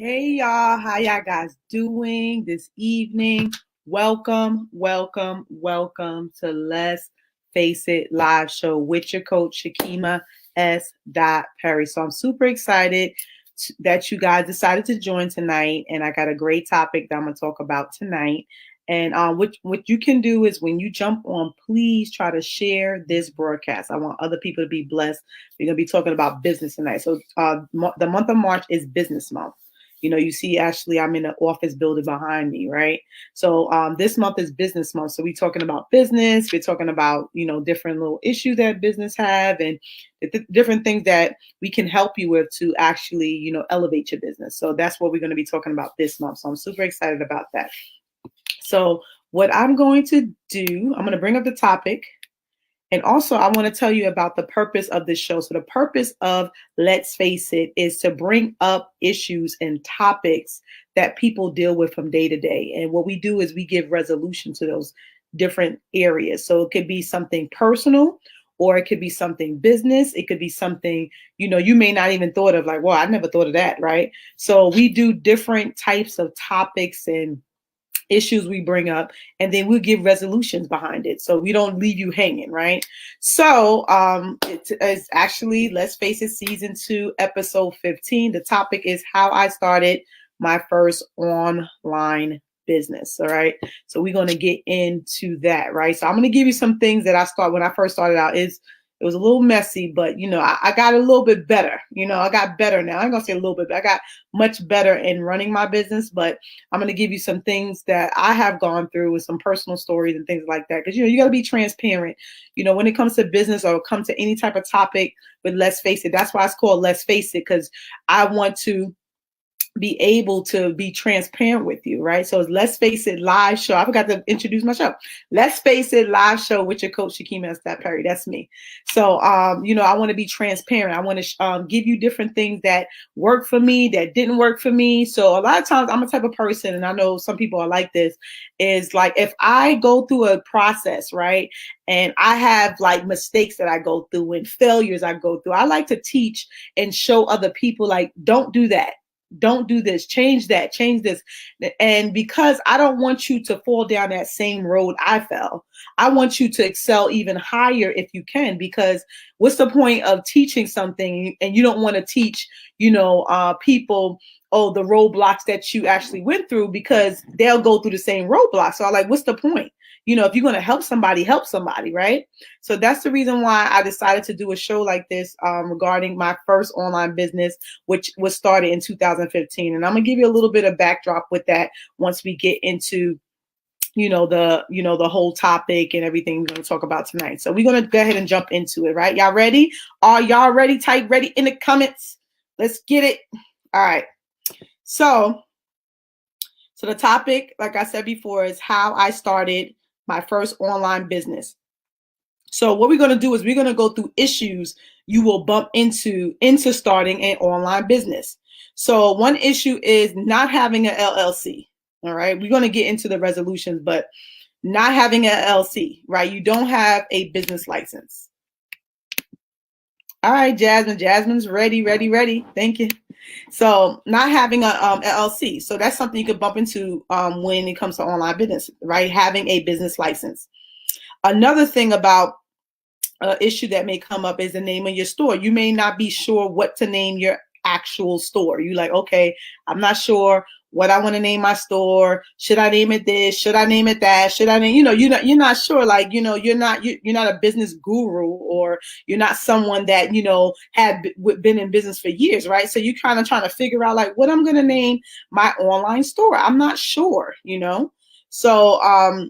Hey y'all, how y'all guys doing this evening? Welcome to Let's Face It live show with your coach Shakima S. Perry. So I'm super excited that you guys decided to join tonight, and I got a great topic that I'm gonna talk about tonight. And what you can do is when you jump on, please try to share this broadcast. I want other people to be blessed. We're gonna be talking about business tonight. So the month of March is Business Month. You see, Ashley, I'm in the office building behind me, right? So this month is Business Month. So we're talking about business. We're talking about, different little issues that business have and different things that we can help you with to actually, elevate your business. So that's what we're going to be talking about this month. So I'm super excited about that. So what I'm going to do, I'm going to bring up the topic. And also, I want to tell you about the purpose of this show. So the purpose of Let's Face It is to bring up issues and topics that people deal with from day to day. And what we do is we give resolution to those different areas. So it could be something personal, or it could be something business. It could be something, you may not even thought of, like, well, I never thought of that, right? So we do different types of topics and issues we bring up, and then we'll give resolutions behind it, so we don't leave you hanging, right? So it is actually Let's Face It season 2 episode 15. The topic is how I started my first online business. All right, so we're going to get into that, right? So I'm going to give you some things that I started when I first started out. It was a little messy, but I got a little bit better. I got better now. I'm gonna say a little bit, but I got much better in running my business. But I'm gonna give you some things that I have gone through with some personal stories and things like that. Because you gotta be transparent. When it comes to business or come to any type of topic with Let's Face It. That's why it's called Let's Face It, because I want to be able to be transparent with you, right? So it's Let's Face It live show. I forgot to introduce my show. Let's Face It live show with your coach Shakima S. Perry. That's me. So I want to be transparent. I want to give you different things that work for me, that didn't work for me. So a lot of times I'm a type of person, and I know some people are like this, is like if I go through a process, right, and I have like mistakes that I go through and failures I go through, I like to teach and show other people, like, don't do that. Don't do this, change that, change this. And because I don't want you to fall down that same road I fell, I want you to excel even higher if you can, because what's the point of teaching something and you don't want to teach, people, the roadblocks that you actually went through, because they'll go through the same roadblocks. So I'm like, what's the point? If you're going to help somebody, right? So that's the reason why I decided to do a show like this regarding my first online business, which was started in 2015. And I'm going to give you a little bit of backdrop with that once we get into the whole topic and everything we're going to talk about tonight. So we're going to go ahead and jump into it, right? Y'all ready? Are y'all ready? Type ready in the comments. Let's get it. All right. So the topic, like I said before, is how I started my first online business. So what we're going to do is we're going to go through issues you will bump into starting an online business. So one issue is not having an LLC. All right. We're going to get into the resolutions, but not having an LLC, right? You don't have a business license. All right, Jasmine. Jasmine's ready. Thank you. So not having a LLC. So that's something you could bump into when it comes to online business, right? Having a business license. Another thing about issue that may come up is the name of your store. You may not be sure what to name your actual store. You're like, okay, I'm not sure what I want to name my store. Should I name it this? Should I name it that? Should I name, you're not sure. Like, you're not a business guru, or you're not someone that, had been in business for years, right? So you're kind of trying to figure out like what I'm going to name my online store. I'm not sure, So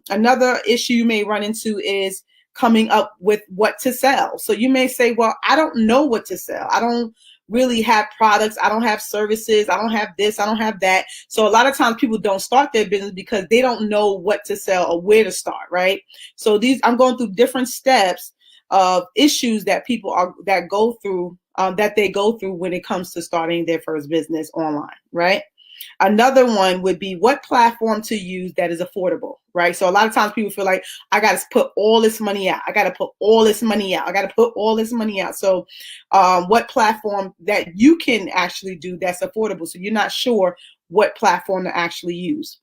another issue you may run into is coming up with what to sell. So you may say, well, I don't know what to sell. I don't really have products. I don't have services. I don't have this. I don't have that. So a lot of times people don't start their business because they don't know what to sell or where to start, right? So I'm going through different steps of issues that people go through when it comes to starting their first business online, right? Another one would be what platform to use that is affordable, right? So a lot of times people feel like I got to put all this money out. I got to put all this money out. I got to put all this money out. So what platform that you can actually do that's affordable. So you're not sure what platform to actually use.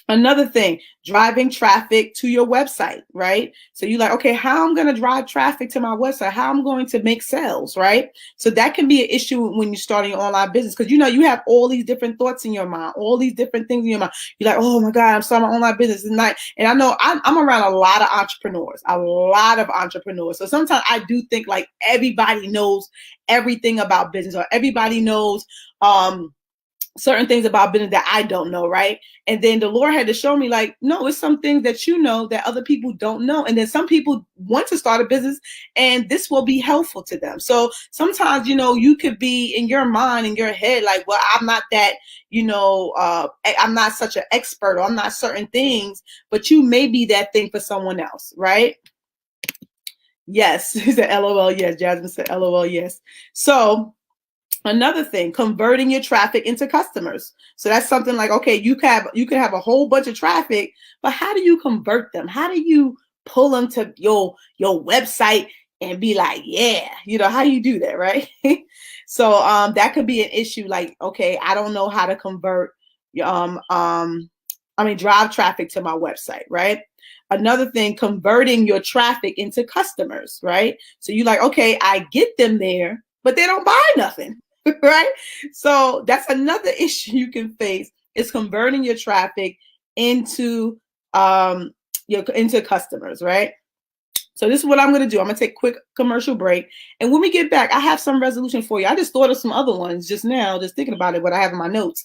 Another thing, driving traffic to your website, right? So you're like, okay, how I'm going to drive traffic to my website? How I'm going to make sales, right? So that can be an issue when you're starting your online business because, you know, you have all these different thoughts in your mind, all these different things in your mind. You're like, oh my God, I'm starting my online business tonight. And I know I'm around a lot of entrepreneurs. So sometimes I do think like everybody knows everything about business or everybody knows, certain things about business that I don't know, right? And then the Lord had to show me like, no, it's some things that you know that other people don't know. And then some people want to start a business and this will be helpful to them. So sometimes, you know, you could be in your mind, in your head, like, well, I'm not that, you know, I'm not such an expert or I'm not certain things, but you may be that thing for someone else, right? Yes, he said LOL, yes. Jasmine said LOL, yes. So another thing, converting your traffic into customers. So that's something like, okay, you can have a whole bunch of traffic, but how do you convert them? How do you pull them to your website and be like, yeah, you know, how do you do that, right? So that could be an issue. Like, okay, I don't know how to convert, drive traffic to my website, right? Another thing, converting your traffic into customers, right? So you're like, okay, I get them there, but they don't buy nothing. Right? So that's another issue you can face is converting your traffic into into customers, right? So this is what I'm going to do. I'm going to take a quick commercial break. And when we get back, I have some resolution for you. I just thought of some other ones just now, just thinking about it, what I have in my notes.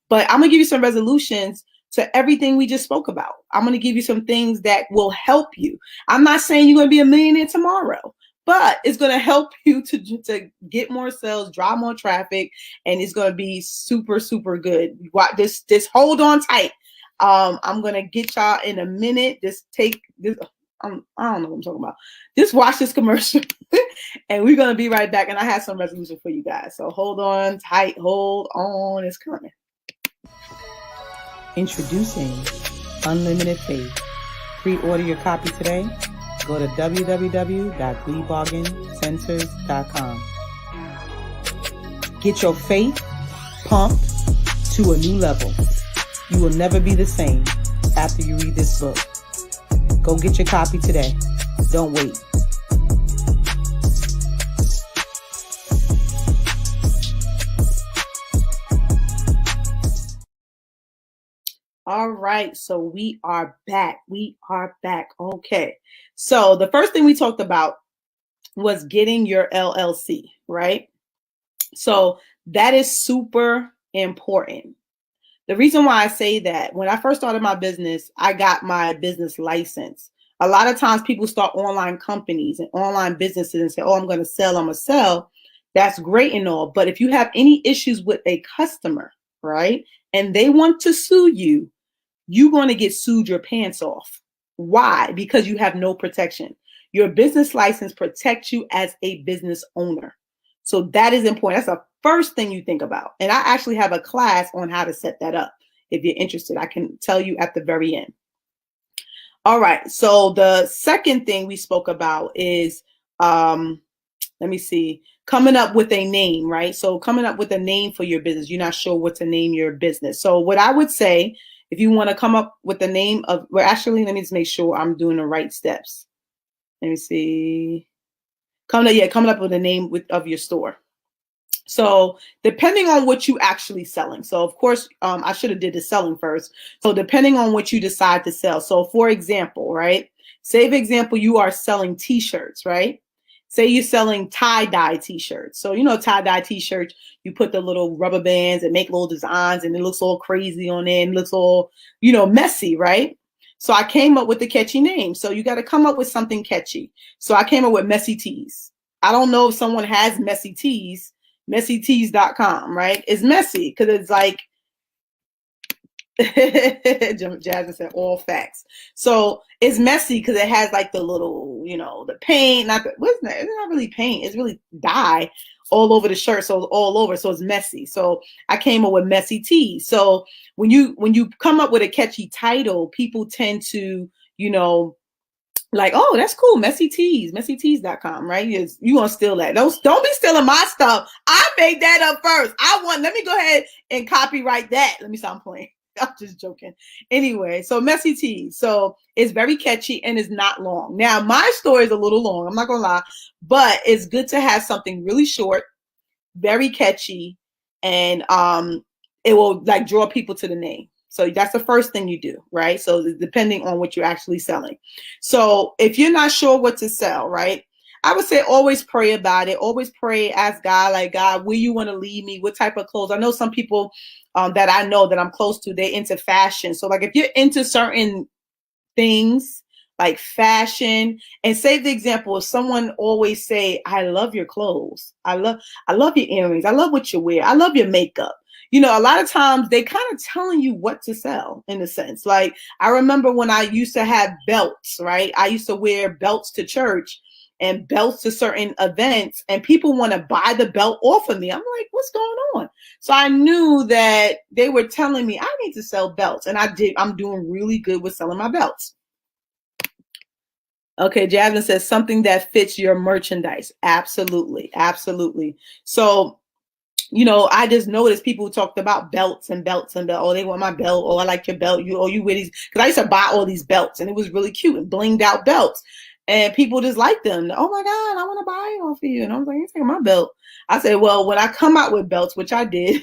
But I'm going to give you some resolutions to everything we just spoke about. I'm going to give you some things that will help you. I'm not saying you're going to be a millionaire tomorrow, but it's going to help you to get more sales, draw more traffic, and it's going to be super, super good. Just hold on tight. I'm going to get y'all in a minute. Just take this. I don't know what I'm talking about. Just watch this commercial, and we're going to be right back. And I have some resolution for you guys. So hold on tight. Hold on. It's coming. Introducing Unlimited Faith. Pre-order your copy today. Go to www.gleebargaincenters.com. Get your faith pumped to a new level. You will never be the same after you read this book. Go get your copy today. Don't wait. All right, so we are back. Okay, so the first thing we talked about was getting your LLC, right? So that is super important. The reason why I say that, when I first started my business, I got my business license. A lot of times people start online companies and online businesses and say, oh, I'm going to sell. That's great and all. But if you have any issues with a customer, right, and they want to sue you, you're going to get sued your pants off. Why? Because you have no protection. Your business license protects you as a business owner. So that is important. That's the first thing you think about. And I actually have a class on how to set that up. If you're interested, I can tell you at the very end. All right. So the second thing we spoke about is, coming up with a name, right? So coming up with a name for your business. You're not sure what to name your business. So what I would say, if you want to come up with the name of, well, actually, let me just make sure I'm doing the right steps. Let me see. Coming up with a name of your store. So depending on what you actually selling. So of course, I should have did the selling first. So depending on what you decide to sell. So for example, right? Say for example, you are selling t-shirts, right? Say you're selling tie-dye t-shirts. So, you know, tie-dye t-shirts, you put the little rubber bands and make little designs and it looks all crazy on it and looks all, you know, messy, right? So I came up with the catchy name. So you got to come up with something catchy. So I came up with Messy Tees. I don't know if someone has Messy Tees, messytees.com, right? It's messy because it's like, Jasmine said all facts. So it's messy because it has like the little, you know, the paint, what's that? It's not really paint, it's really dye all over the shirt, so all over, so it's messy. So I came up with messy tees. So when you come up with a catchy title, people tend to, you know, like, oh, that's cool, messy tees, messytees.com, right? You want to steal that. Don't be stealing my stuff. I made that up first. Let me go ahead and copyright that. Let me stop playing. I'm just joking. Anyway, so messy tees. So it's very catchy and it's not long. Now, my story is a little long, I'm not gonna lie, but it's good to have something really short, very catchy, and it will like draw people to the name. So that's the first thing you do, right? So depending on what you're actually selling. So if you're not sure what to sell, right, I would say always pray about it. Always pray, ask God, like, God, where you want to lead me? What type of clothes? I know some people that I know that I'm close to, they're into fashion. So like if you're into certain things like fashion, and say the example of someone always say, I love your clothes. I love your earrings. I love what you wear. I love your makeup. You know, a lot of times they kind of telling you what to sell in a sense. Like I remember when I used to have belts, right? I used to wear belts to church and belts to certain events, and people want to buy the belt off of me. I'm like, what's going on? So I knew that they were telling me I need to sell belts, and I'm doing really good with selling my belts. Okay, Jasmine says something that fits your merchandise. Absolutely. Absolutely. So, you know, I just noticed people talked about belts and belts and belts. Oh, they want my belt. Oh, I like your belt. You wear these. Because I used to buy all these belts and it was really cute and blinged out belts. And people just like them. Oh my God, I want to buy it off of you. And I was like, you take my belt. I said, well, when I come out with belts, which I did,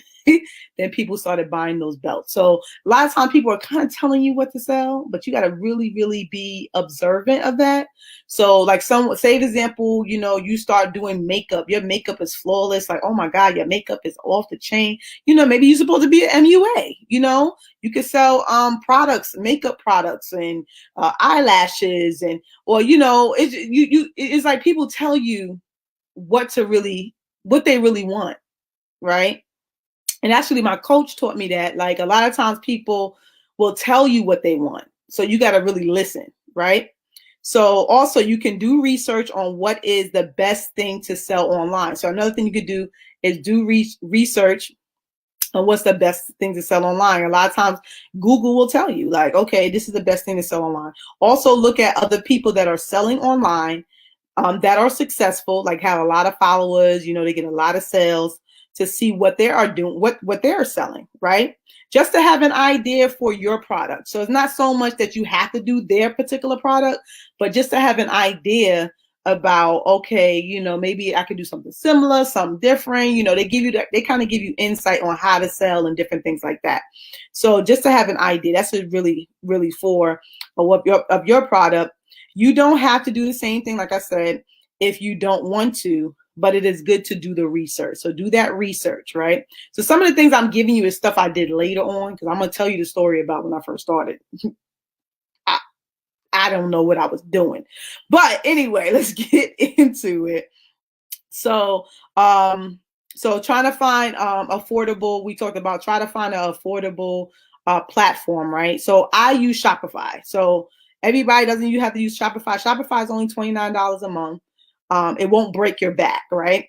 then people started buying those belts. So a lot of times people are kind of telling you what to sell, but you got to really, really be observant of that. So like say the example, you know, you start doing makeup, your makeup is flawless. Like, oh my God, your makeup is off the chain. You know, maybe you're supposed to be an MUA, you know, you could sell products, makeup products and eyelashes and, or, you know, it's like people tell you what they really want. Right. And actually my coach taught me that, like a lot of times people will tell you what they want. So you got to really listen. Right. So also you can do research on what is the best thing to sell online. So another thing you could do is do research on what's the best thing to sell online. A lot of times Google will tell you like, okay, this is the best thing to sell online. Also look at other people that are selling online that are successful, like have a lot of followers, you know, they get a lot of sales, to see what they are doing, what they're selling, right? Just to have an idea for your product. So it's not so much that you have to do their particular product, but just to have an idea about, okay, you know, maybe I could do something similar, something different. You know, they kind of give you insight on how to sell and different things like that. So just to have an idea, that's really, really for of your product. You don't have to do the same thing, like I said, if you don't want to, but it is good to do the research. So do that research, right? So some of the things I'm giving you is stuff I did later on, because I'm going to tell you the story about when I first started. I don't know what I was doing. But anyway, let's get into it. So, trying to find affordable, we talked about try to find an affordable platform, right? So I use Shopify. So everybody you have to use Shopify. Shopify is only $29 a month. It won't break your back, right?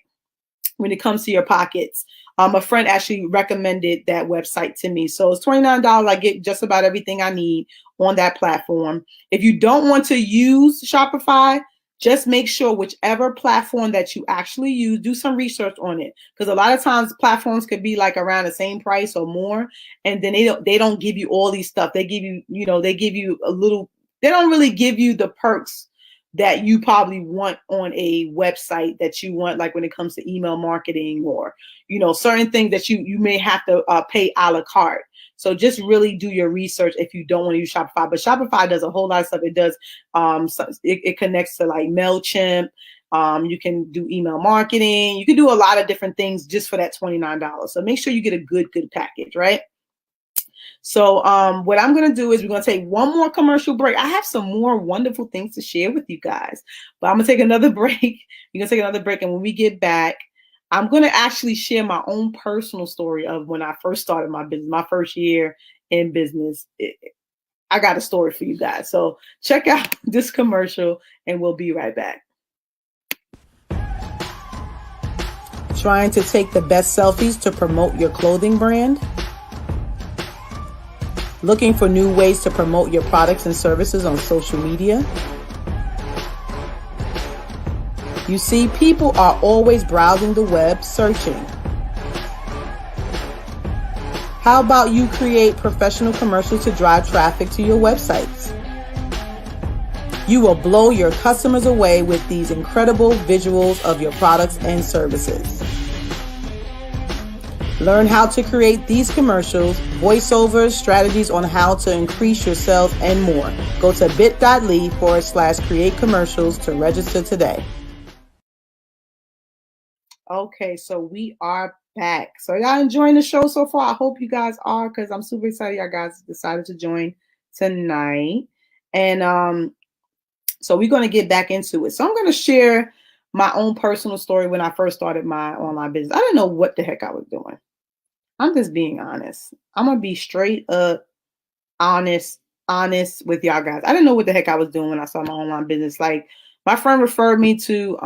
When it comes to your pockets. A friend actually recommended that website to me. So it's $29. I get just about everything I need on that platform. If you don't want to use Shopify, just make sure whichever platform that you actually use, do some research on it. Because a lot of times platforms could be like around the same price or more. And then they don't give you all these stuff. They give you, they give you a little, they don't really give you the perks that you probably want on a website that you want, like when it comes to email marketing or, certain things that you may have to pay a la carte. So just really do your research if you don't want to use Shopify. But Shopify does a whole lot of stuff. It does, it connects to like MailChimp. You can do email marketing. You can do a lot of different things just for that $29. So make sure you get a good package, right? So what I'm going to do is we're going to take one more commercial break. I have some more wonderful things to share with you guys, but I'm going to take another break. We're going to take another break. And when we get back, I'm going to actually share my own personal story of when I first started my business, my first year in business. I got a story for you guys. So check out this commercial and we'll be right back. Trying to take the best selfies to promote your clothing brand? Looking for new ways to promote your products and services on social media? You see, people are always browsing the web, searching. How about you create professional commercials to drive traffic to your websites? You will blow your customers away with these incredible visuals of your products and services. Learn how to create these commercials, voiceovers, strategies on how to increase your sales, and more. Go to bit.ly/create commercials to register today. Okay, so we are back. So y'all enjoying the show so far? I hope you guys are, because I'm super excited y'all guys decided to join tonight. And so we're going to get back into it. So I'm going to share my own personal story when I first started my online business. I didn't know what the heck I was doing. I'm just being honest. I'm going to be straight up honest with y'all guys. I didn't know what the heck I was doing when I started my online business. Like, my friend referred me to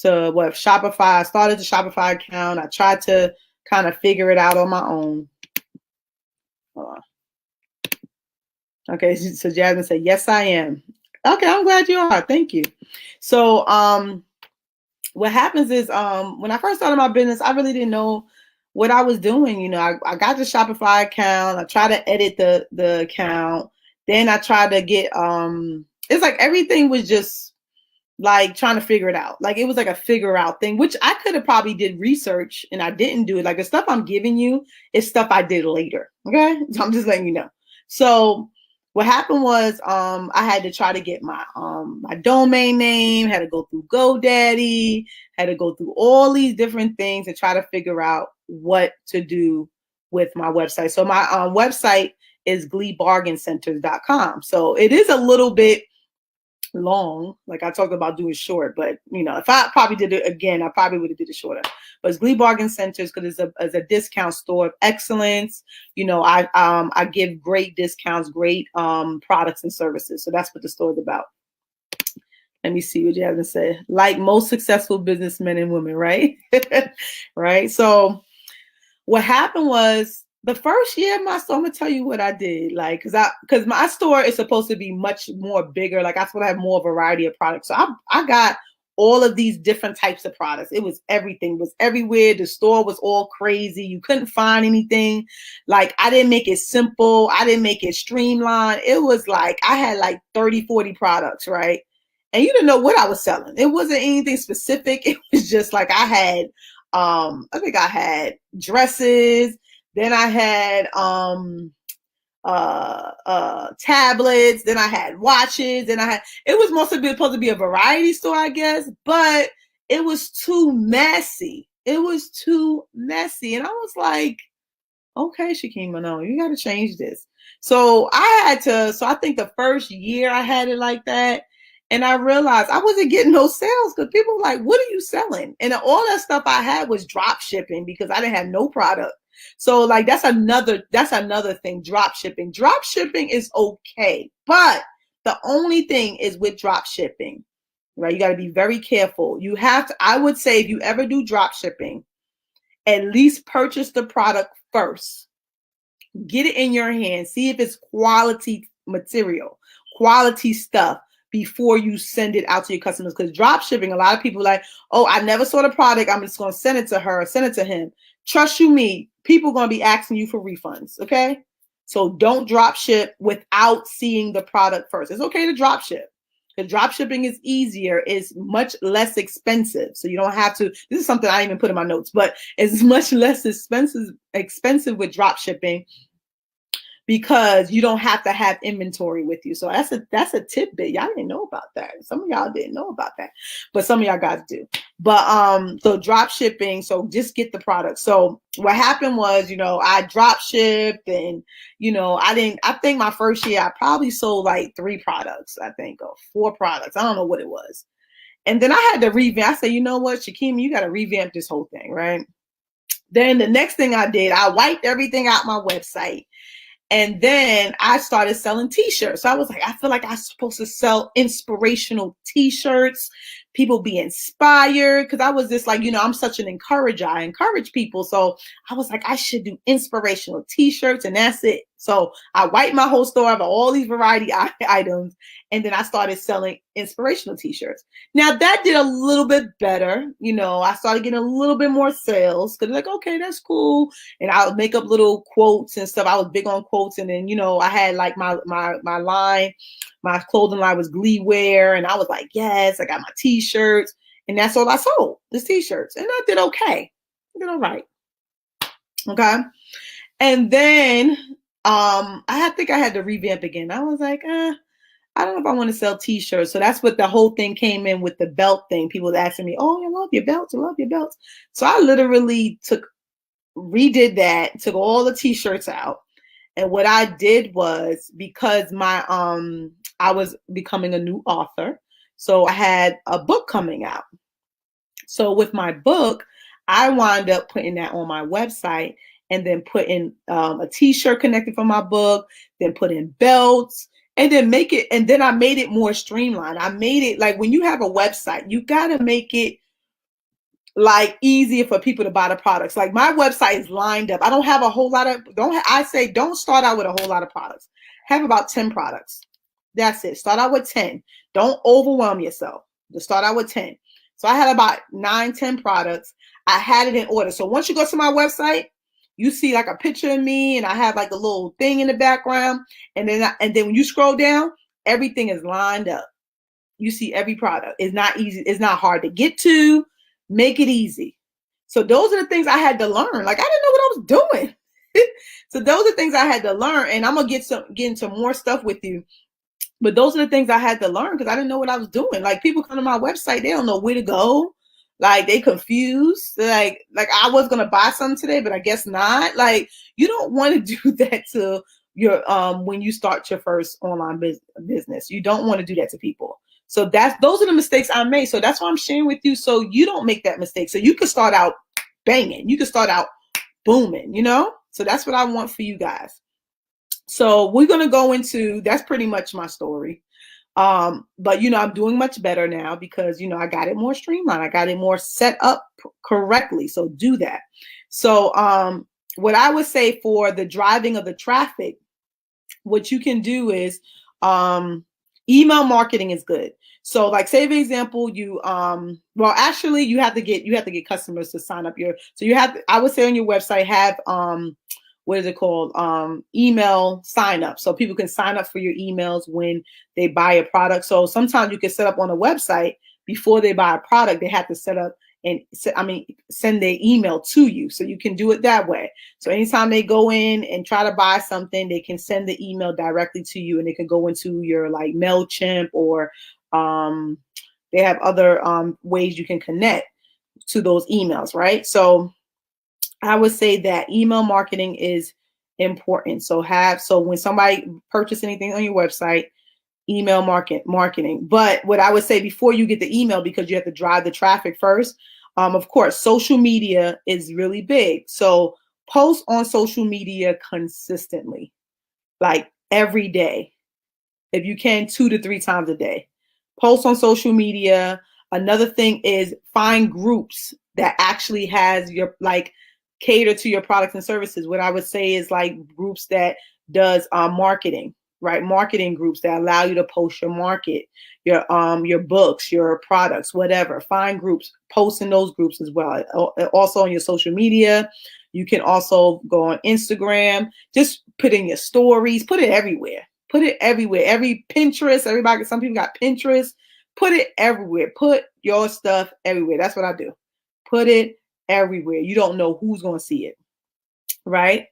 Shopify. I started the Shopify account. I tried to kind of figure it out on my own. Hold on. Okay, so Jasmine said, yes, I am. Okay, I'm glad you are. Thank you. So what happens is when I first started my business, I really didn't know what I was doing. You know, I got the Shopify account. I tried to edit the account. Then I tried to get it's like everything was just like trying to figure it out. Like, it was like a figure out thing, which I could have probably did research and I didn't do it. Like, the stuff I'm giving you is stuff I did later. Okay. So I'm just letting you know. So what happened was I had to try to get my domain name, had to go through GoDaddy, had to go through all these different things and try to figure out what to do with my website. So my website is gleebargaincenters.com. So it is a little bit long, like I talked about doing short, but you know, if I probably did it again, I probably would have did it shorter. But it's Glee Bargain Centers because it's a discount store of excellence. You know, I give great discounts, great products and services. So that's what the store is about. Let me see what you have to say. Like most successful businessmen and women, right? Right. So what happened was, the first year of my store, I'm gonna tell you what I did. Like, because my store is supposed to be much more bigger. Like, I supposed to have more variety of products. So I got all of these different types of products. It was everything. It was everywhere. The store was all crazy. You couldn't find anything. Like, I didn't make it simple. I didn't make it streamlined. It was like I had like 30, 40 products, right? And you didn't know what I was selling. It wasn't anything specific. It was just like I had, I think I had dresses. Then I had tablets. Then I had watches. Then it was mostly supposed to be a variety store, I guess, but it was too messy. It was too messy. And I was like, okay, Shakima, no, you got to change this. So I think the first year I had it like that. And I realized I wasn't getting no sales because people were like, what are you selling? And all that stuff I had was drop shipping because I didn't have no product. So like that's another thing, drop shipping. Drop shipping is okay, but the only thing is with drop shipping, right? You got to be very careful. You have to, I would say, if you ever do drop shipping, at least purchase the product first. Get it in your hand. See if it's quality material, quality stuff before you send it out to your customers. Because drop shipping, a lot of people are like, oh, I never saw the product. I'm just going to send it to her, send it to him. Trust you me, people are going to be asking you for refunds, okay? So don't drop ship without seeing the product first. It's okay to drop ship. Because drop shipping is easier, it's much less expensive. So you don't have to, this is something I didn't even put in my notes, but it's much less expensive with drop shipping because you don't have to have inventory with you. So that's a tidbit. Y'all didn't know about that. Some of y'all didn't know about that, but some of y'all guys do. But so drop shipping, so just get the product. So what happened was, you know, I drop shipped and, you know, I think my first year I probably sold like 3 products, I think, or 4 products. I don't know what it was. And then I had to revamp. I said, you know what, Shakima, you got to revamp this whole thing, right? Then the next thing I did, I wiped everything out my website. And then I started selling t-shirts. So I was like, I feel like I'm supposed to sell inspirational t-shirts. people be inspired, because I was just like, I'm such an encourager. I encourage people. So I was like, I should do inspirational t-shirts, and that's it. So I wiped my whole store of all these variety items, and then I started selling inspirational t-shirts. Now that did a little bit better. I started getting a little bit more sales, because like, okay, that's cool. And I would make up little quotes and stuff. I was big on quotes. And then, I had like my line, my clothing line was Glee Wear. And I was like, yes, I got my t-shirts. And that's all I sold, the t-shirts. And I did okay. I did all right. Okay. And then I think I had to revamp again. I was like, I don't know if I want to sell t-shirts. So that's what the whole thing came in with, the belt thing. People was asking me, oh, I love your belts. I love your belts. So I literally redid that, took all the t-shirts out. And what I did was, because I was becoming a new author, so I had a book coming out. So with my book, I wound up putting that on my website, and then put in a t-shirt connected from my book, then put in belts, and then I made it more streamlined. I made it like, when you have a website, you got to make it like easier for people to buy the products. Like, my website is lined up. I don't have a whole lot of, don't start out with a whole lot of products. Have about 10 products. That's it. Start out with 10. Don't overwhelm yourself. Just start out with 10. So I had about 9, 10 products. I had it in order. So once you go to my website, you see like a picture of me, and I have like a little thing in the background. And then when you scroll down, everything is lined up. You see every product. It's not easy. It's not hard to get to. Make it easy. So those are the things I had to learn. Like, I didn't know what I was doing. So those are things I had to learn. And I'm going to get into more stuff with you. But those are the things I had to learn, because I didn't know what I was doing. Like, people come to my website, they don't know where to go. Like, they confused. Like I was going to buy something today, but I guess not. Like, you don't want to do that to your, when you start your first online business. You don't want to do that to people. So those are the mistakes I made. So that's why I'm sharing with you, so you don't make that mistake. So you can start out banging. You can start out booming, So that's what I want for you guys. So we're going to go into, that's pretty much my story. But, I'm doing much better now, because, I got it more streamlined. I got it more set up correctly. So do that. So what I would say for the driving of the traffic, what you can do is email marketing is good. So like, say for example, you actually you have to get customers to sign up I would say on your website have what is it called? Email sign up. So people can sign up for your emails when they buy a product. So sometimes you can set up on a website before they buy a product, they have to set up and send their email to you. So you can do it that way. So anytime they go in and try to buy something, they can send the email directly to you, and they can go into your like MailChimp, or they have other ways you can connect to those emails, right? So I would say that email marketing is important. So when somebody purchases anything on your website, email marketing. But what I would say, before you get the email, because you have to drive the traffic first, of course, social media is really big. So post on social media consistently, like every day. If you can, 2 to 3 times a day. Post on social media. Another thing is find groups that actually has your, like, cater to your products and services. What I would say is like groups that does marketing, right? Marketing groups that allow you to post your market, your books, your products, whatever. Find groups, post in those groups as well. Also on your social media, you can also go on Instagram, just put in your stories, put it everywhere. Put it everywhere. Every Pinterest, some people got Pinterest. Put it everywhere. Put your stuff everywhere. That's what I do. Put it everywhere. You don't know who's going to see it, right?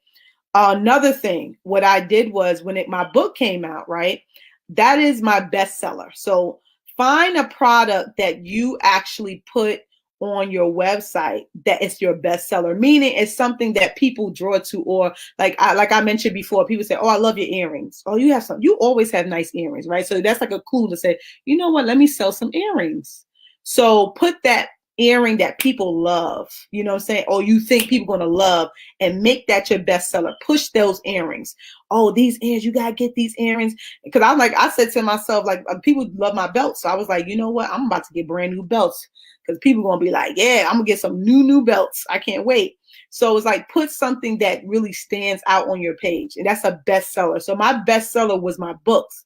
Another thing, what I did was when my book came out, right? That is my bestseller. So find a product that you actually put on your website that is your bestseller, meaning it's something that people draw to, or like I mentioned before, people say, oh, I love your earrings. Oh, you always have nice earrings, right? So that's like a clue to say, you know what, let me sell some earrings. So put that earring that people love, you know what I'm saying? Or you think people going to love, and make that your bestseller. Push those earrings. Oh, these earrings, you got to get these earrings. Because I said to myself, like, people love my belts. So I was like, you know what? I'm about to get brand new belts because people going to be like, yeah, I'm going to get some new belts. I can't wait. So it's like, put something that really stands out on your page. And that's a bestseller. So my bestseller was my books.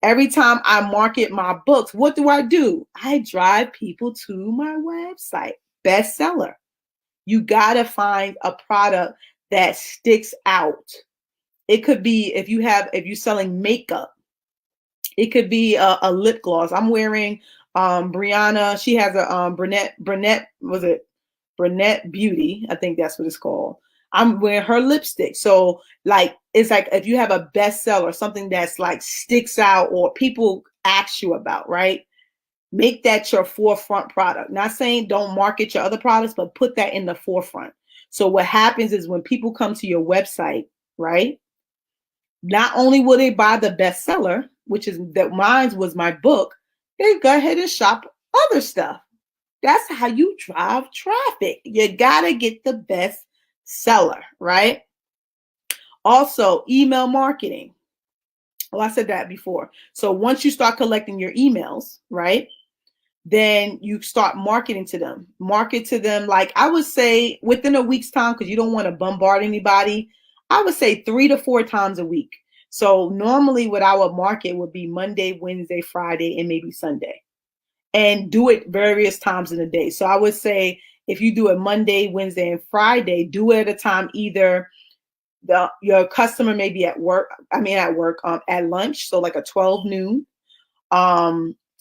Every time I market my books, what do? I drive people to my website. Bestseller. You got to find a product that sticks out. It could be if you're selling makeup, it could be a lip gloss. I'm wearing Brianna. She has a Brunette Beauty. I think that's what it's called. I'm wearing her lipstick. So like, it's like if you have a bestseller, something that's like sticks out or people ask you about, right? Make that your forefront product. Not saying don't market your other products, but put that in the forefront. So what happens is when people come to your website, right? Not only will they buy the bestseller, which is that mine was my book, they go ahead and shop other stuff. That's how you drive traffic. You gotta get the best seller, right? Also, email marketing. Well, I said that before. So once you start collecting your emails, right, then you start marketing to them. Market to them, like I would say within a week's time, because you don't want to bombard anybody. I would say 3 to 4 times a week. So normally what I would market would be Monday, Wednesday, Friday, and maybe Sunday. And do it various times in a day. So I would say if you do it Monday, Wednesday, and Friday, do it at a time either your customer may be at work, at lunch, so like a 12 noon.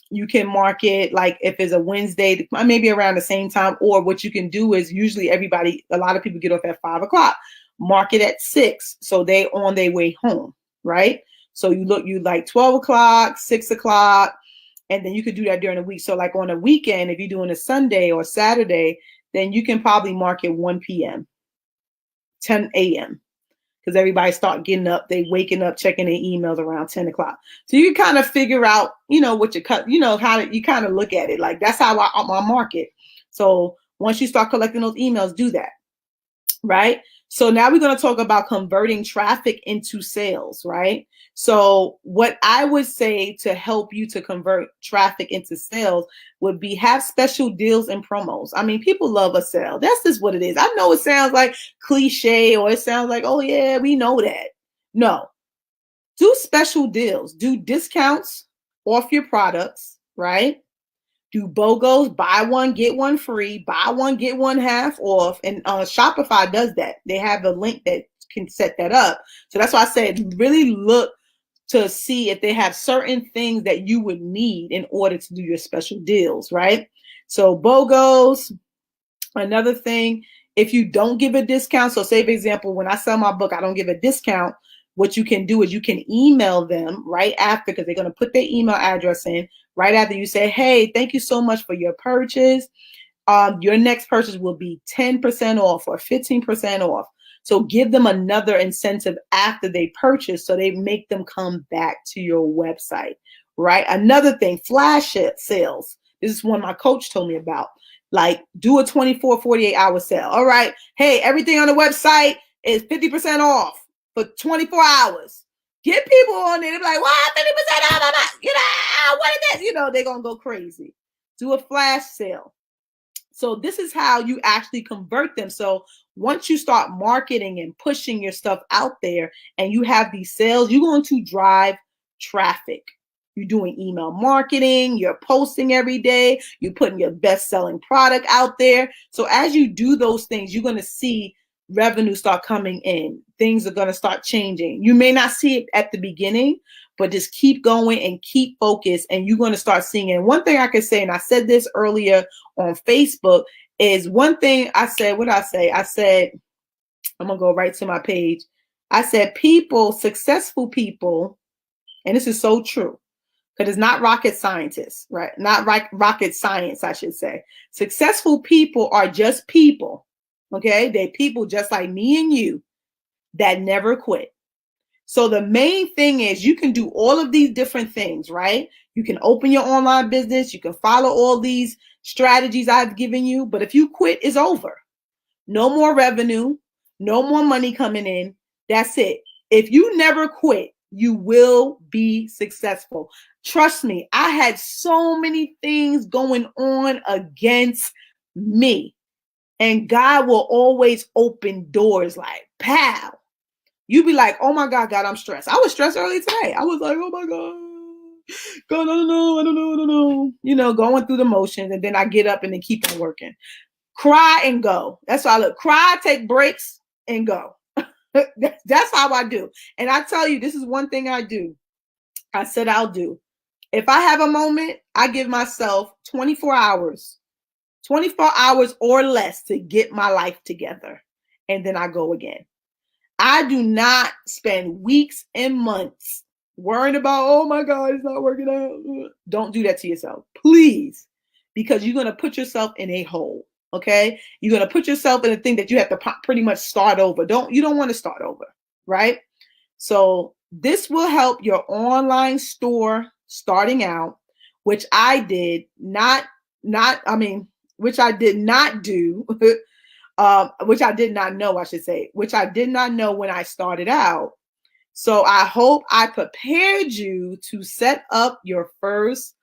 You can market like if it's a Wednesday, maybe around the same time, or what you can do is usually a lot of people get off at 5 o'clock. Market at 6, so they on their way home, right? So you like 12 o'clock, 6 o'clock, and then you could do that during the week. So like on a weekend, if you're doing a Sunday or Saturday, then you can probably market 1 p.m., 10 a.m. because everybody start getting up, they waking up, checking their emails around 10 o'clock. So you kind of figure out, what you cut, how you kind of look at it. Like that's how I market. So once you start collecting those emails, do that, right? So now we're going to talk about converting traffic into sales, right? So what I would say to help you to convert traffic into sales would be have special deals and promos. I mean, people love a sale. That's just what it is. I know it sounds like cliche or it sounds like, oh yeah, we know that. No, do special deals, do discounts off your products, right? Do BOGOs, buy one, get one free, buy one, get one half off. And Shopify does that. They have a link that can set that up. So that's why I said really look to see if they have certain things that you would need in order to do your special deals, right? So BOGOs, another thing, if you don't give a discount, so say for example, when I sell my book, I don't give a discount. What you can do is you can email them right after, because they're going to put their email address in right after you say, hey, thank you so much for your purchase. Your next purchase will be 10% off or 15% off. So give them another incentive after they purchase so they make them come back to your website, right? Another thing, flash sales. This is one my coach told me about. Like do a 24, 48-hour sale. All right. Hey, everything on the website is 50% off for 24 hours. Get people on there. They're like, what? 50% off? What is this? They're going to go crazy. Do a flash sale. So this is how you actually convert them. So once you start marketing and pushing your stuff out there and you have these sales, you're going to drive traffic. You're doing email marketing, you're posting every day, you're putting your best-selling product out there. So as you do those things, you're going to see revenue start coming in. Things are going to start changing. You may not see it at the beginning, but just keep going and keep focused, and you're going to start seeing it. And one thing I could say, and I said this earlier on Facebook, is one thing I said, what I say? I said, I'm going to go right to my page. I said, successful people, and this is so true, because it's not rocket scientists, right? Not rocket science, I should say. Successful people are just people, okay? They're people just like me and you that never quit. So the main thing is you can do all of these different things, right? You can open your online business. You can follow all these strategies I've given you. But if you quit, it's over. No more revenue, no more money coming in. That's it. If you never quit, you will be successful. Trust me, I had so many things going on against me. And God will always open doors like, pow. You be like, oh my God, I'm stressed. I was stressed early today. I was like, oh my God, I don't know. You know, going through the motions. And then I get up and then keep on working. Cry and go. That's why I look. Cry, take breaks, and go. That's how I do. And I tell you, this is one thing I do. I said I'll do. If I have a moment, I give myself 24 hours, 24 hours or less to get my life together. And then I go again. I do not spend weeks and months worrying about, oh my God, it's not working out. Don't do that to yourself, please, because you're going to put yourself in a hole. Okay. You're going to put yourself in a thing that you have to pretty much start over. You don't want to start over. Right. So this will help your online store starting out, which I did which I did not do. Which I did not know, I should say, which I did not know when I started out. So I hope I prepared you to set up your first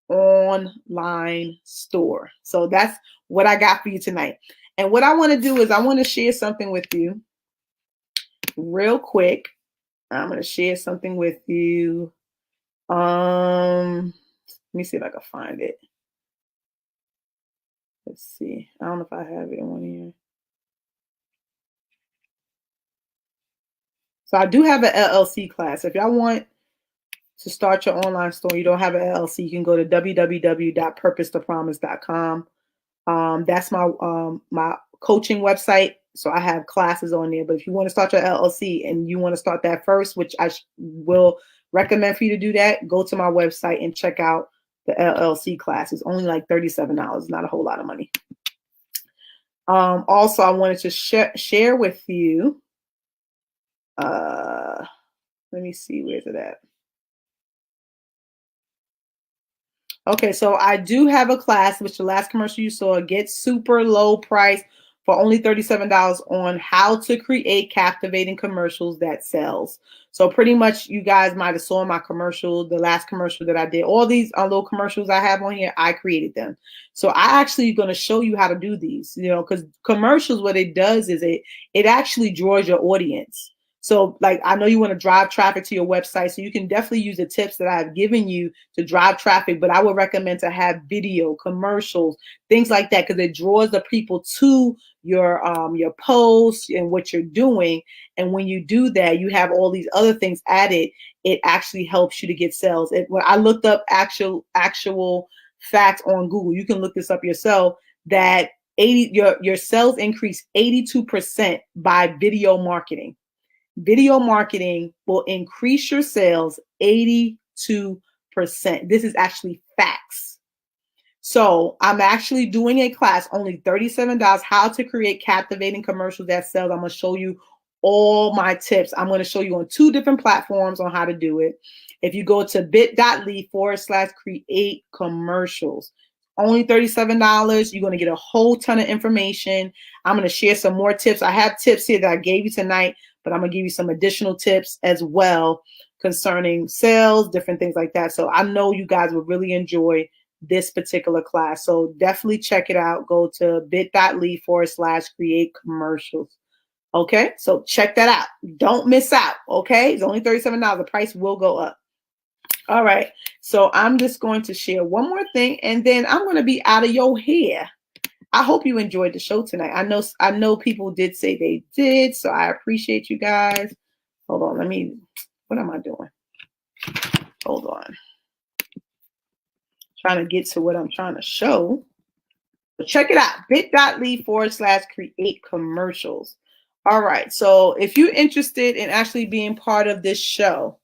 online store. So that's what I got for you tonight. And what I want to do is I want to share something with you real quick. I'm going to share something with you. Let me see if I can find it. Let's see. I don't know if I have it on here. So I do have an LLC class. If y'all want to start your online store, you don't have an LLC, you can go to www.purposetopromise.com. That's my coaching website. So I have classes on there. But if you want to start your LLC and you want to start that first, which I will recommend for you to do that, go to my website and check out the LLC class. It's only like $37, not a whole lot of money. Also, I wanted to share with you. Let me see, where's it at? Okay, so I do have a class, which the last commercial you saw, get super low price for only $37 on how to create captivating commercials that sells. So pretty much you guys might have saw my commercial, the last commercial that I did. All these little commercials I have on here, I created them. So I actually going to show you how to do these, you know, because commercials, what it does is it actually draws your audience. So like, I know you want to drive traffic to your website, so you can definitely use the tips that I've given you to drive traffic, but I would recommend to have video, commercials, things like that, because it draws the people to your posts and what you're doing. And when you do that, you have all these other things added. It actually helps you to get sales. When I looked up actual facts on Google, you can look this up yourself, that your sales increase 82% by video marketing. Video marketing will increase your sales 82%. This is actually facts. So I'm actually doing a class, only $37, how to create captivating commercials that sell. I'm going to show you all my tips. I'm going to show you on 2 different platforms on how to do it. If you go to bit.ly/create commercials, only $37, you're going to get a whole ton of information. I'm going to share some more tips. I have tips here that I gave you tonight, but I'm going to give you some additional tips as well concerning sales, different things like that. So I know you guys will really enjoy this particular class. So definitely check it out. Go to bit.ly/create commercials. Okay, so check that out. Don't miss out. Okay, it's only $37. The price will go up. All right, so I'm just going to share one more thing, and then I'm going to be out of your hair. I hope you enjoyed the show tonight. I know people did say they did, so I appreciate you guys. Hold on, what am I doing? Hold on. Trying to get to what I'm trying to show. But check it out, bit.ly/create commercials. All right, so if you're interested in actually being part of this show,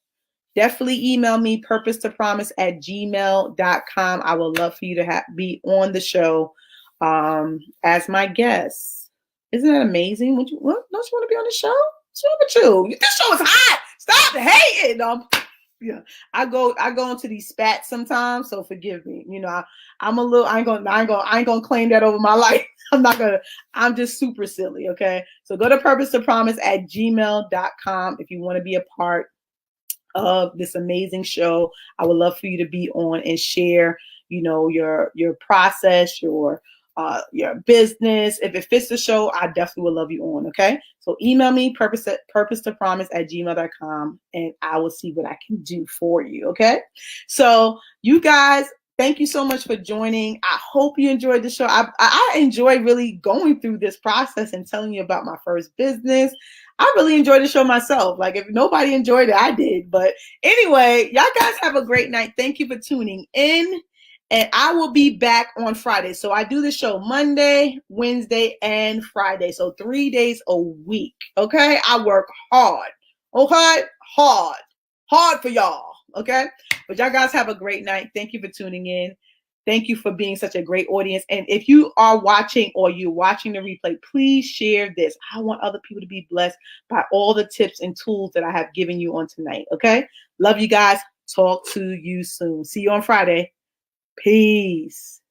definitely email me, purposetopromise@gmail.com. I would love for you to be on the show as my guest. Isn't that amazing? Don't you want to be on the show? What's wrong with you? This show is hot. Stop hating. Yeah, I go into these spats sometimes, so forgive me. You know, I'm a little. I ain't gonna claim that over my life. I'm just super silly. Okay, so go to purpose2promise@gmail.com if you want to be a part of this amazing show. I would love for you to be on and share, you know, your process, your business. If it fits the show, I definitely would love you on. Okay. So email me purpose2promise@gmail.com and I will see what I can do for you. Okay. So you guys, thank you so much for joining. I hope you enjoyed the show. I enjoy really going through this process and telling you about my first business. I really enjoyed the show myself. Like, if nobody enjoyed it, I did. But anyway, y'all guys have a great night. Thank you for tuning in. And I will be back on Friday. So I do the show Monday, Wednesday, and Friday. So 3 days a week. Okay. I work hard. Okay. Hard for y'all. Okay. But y'all guys have a great night. Thank you for tuning in. Thank you for being such a great audience. And if you are watching or you're watching the replay, please share this. I want other people to be blessed by all the tips and tools that I have given you on tonight. Okay. Love you guys. Talk to you soon. See you on Friday. Peace.